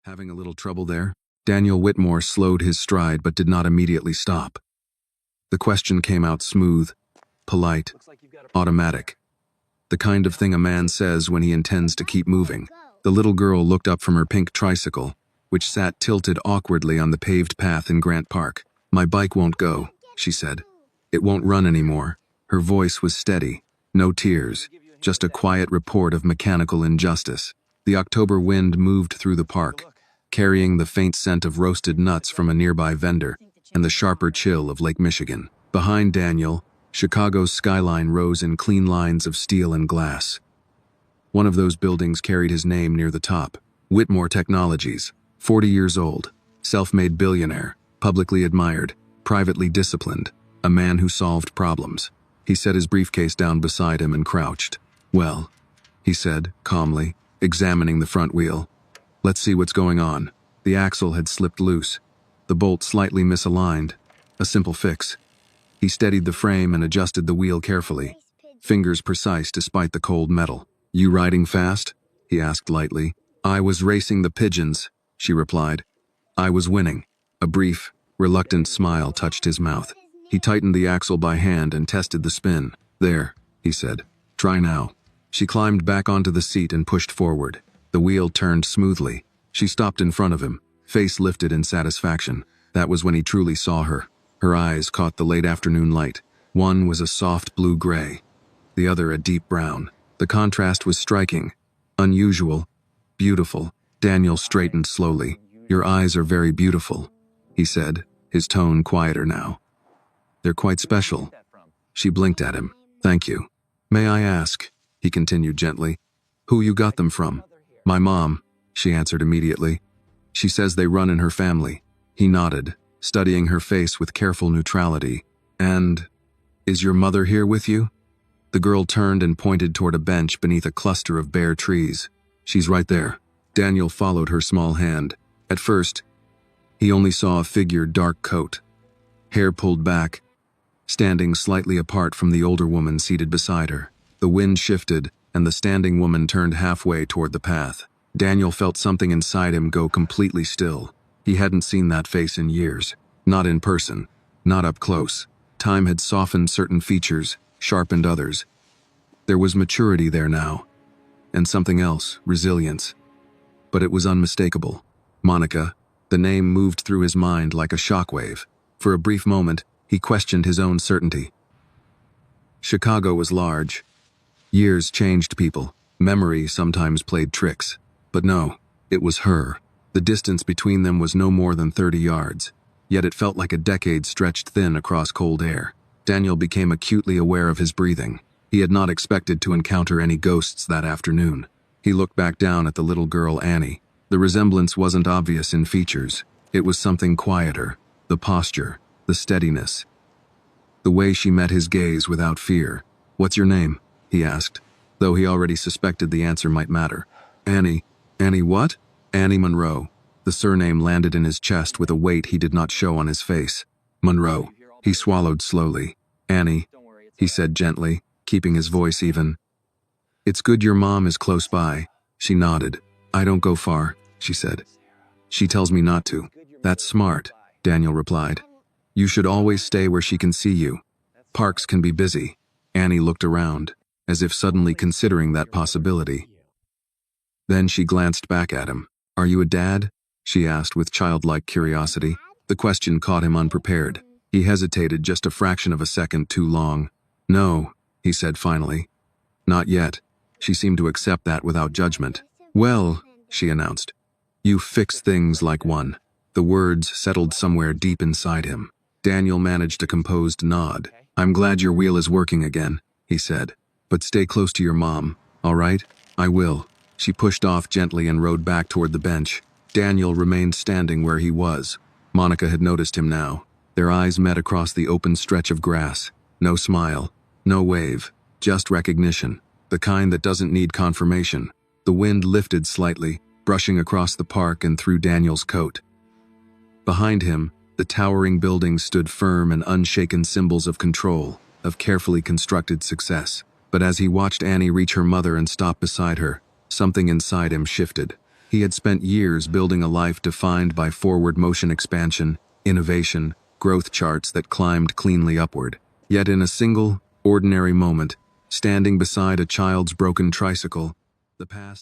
Having a little trouble there? Daniel Whitmore slowed his stride but did not immediately stop. The question came out smooth, polite, automatic. The kind of thing a man says when he intends to keep moving. The little girl looked up from her pink tricycle, which sat tilted awkwardly on the paved path in Grant Park. "My bike won't go," she said. "It won't run anymore." Her voice was steady, no tears, just a quiet report of mechanical injustice. The October wind moved through the park, carrying the faint scent of roasted nuts from a nearby vendor and the sharper chill of Lake Michigan. Behind Daniel, Chicago's skyline rose in clean lines of steel and glass. One of those buildings carried his name near the top. Whitmore Technologies, 40 years old, self-made billionaire, publicly admired, privately disciplined, a man who solved problems. He set his briefcase down beside him and crouched. "Well," he said, calmly, examining the front wheel. "Let's see what's going on." The axle had slipped loose, the bolt slightly misaligned. A simple fix. He steadied the frame and adjusted the wheel carefully, fingers precise despite the cold metal. "You riding fast?" he asked lightly. "I was racing the pigeons," she replied. "I was winning." A brief, reluctant smile touched his mouth. He tightened the axle by hand and tested the spin. "There," he said. "Try now." She climbed back onto the seat and pushed forward. The wheel turned smoothly. She stopped in front of him, face lifted in satisfaction. That was when he truly saw her. Her eyes caught the late afternoon light. One was a soft blue-gray, the other a deep brown. The contrast was striking, unusual, beautiful. Daniel straightened slowly. "Your eyes are very beautiful," he said, his tone quieter now. "They're quite special." She blinked at him. "Thank you. May I ask," he continued gently, "who you got them from?" "My mom," she answered immediately. "She says they run in her family." He nodded, studying her face with careful neutrality. "And is your mother here with you?" The girl turned and pointed toward a bench beneath a cluster of bare trees. "She's right there." Daniel followed her small hand. At first, he only saw a figured dark coat, hair pulled back, standing slightly apart from the older woman seated beside her. The wind shifted, and the standing woman turned halfway toward the path. Daniel felt something inside him go completely still. He hadn't seen that face in years. Not in person, not up close. Time had softened certain features, sharpened others. There was maturity there now. And something else, resilience. But it was unmistakable. Monica. The name moved through his mind like a shockwave. For a brief moment, he questioned his own certainty. Chicago was large. Years changed people. Memory sometimes played tricks. But no, it was her. The distance between them was no more than 30 yards. Yet it felt like a decade stretched thin across cold air. Daniel became acutely aware of his breathing. He had not expected to encounter any ghosts that afternoon. He looked back down at the little girl Annie. The resemblance wasn't obvious in features. It was something quieter. The posture, the steadiness. The way she met his gaze without fear. "What's your name?" he asked, though he already suspected the answer might matter. "Annie." "Annie what?" "Annie Monroe." The surname landed in his chest with a weight he did not show on his face. "Monroe." He swallowed slowly. "Annie," he said gently, keeping his voice even. "It's good your mom is close by." She nodded. "I don't go far," she said. "She tells me not to." "That's smart," Daniel replied. "You should always stay where she can see you. Parks can be busy." Annie looked around, as if suddenly considering that possibility. Then she glanced back at him. "Are you a dad?" she asked with childlike curiosity. The question caught him unprepared. He hesitated just a fraction of a second too long. "No," he said finally. "Not yet." She seemed to accept that without judgment. "Well," she announced, "you fix things like one." The words settled somewhere deep inside him. Daniel managed a composed nod. "I'm glad your wheel is working again," he said. "But stay close to your mom, all right?" "I will." She pushed off gently and rode back toward the bench. Daniel remained standing where he was. Monica had noticed him now. Their eyes met across the open stretch of grass. No smile, no wave, just recognition, the kind that doesn't need confirmation. The wind lifted slightly, brushing across the park and through Daniel's coat. Behind him, the towering buildings stood firm and unshaken symbols of control, of carefully constructed success. But as he watched Annie reach her mother and stop beside her, something inside him shifted. He had spent years building a life defined by forward motion expansion, innovation, growth charts that climbed cleanly upward. Yet in a single, ordinary moment, standing beside a child's broken tricycle, the past